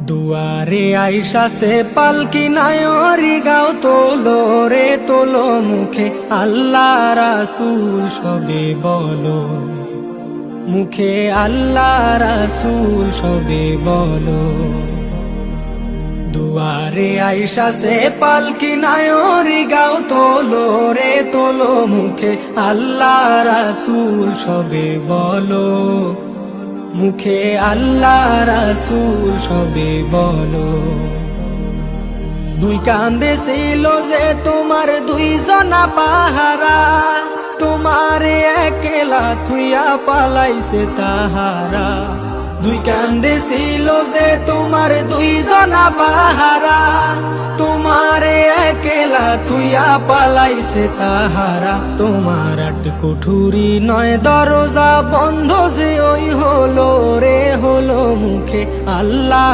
দুয়ারে আইসা সে পালকি নায়রি গাও তোলো রে তোলো মুখে আল্লাহ রাসূল সবে বলো, মুখে আল্লাহ রাসূল সবে বলো। দুয়ারে আইসা সে পালকি নায়রি গাও তোলো রে তোলো মুখে আল্লাহ রাসূল সবে বলো, মুখে আল্লাহ রাসূল সবে বলো। দুই কান্দে ছিল যে তোমার দুইজনা পাহারা, তোমারে একলা থুইয়া পালাইছে তাহারা। দুই কান্দে ছিল যে তোমার দুইজনা পাহারা, তোমারে একলা থুইয়া পালাইছে তাহারা। তোমার আট কুঠুরি নয় দরজা বন্ধ যে ওই হলো রে হলো মুখে আল্লাহ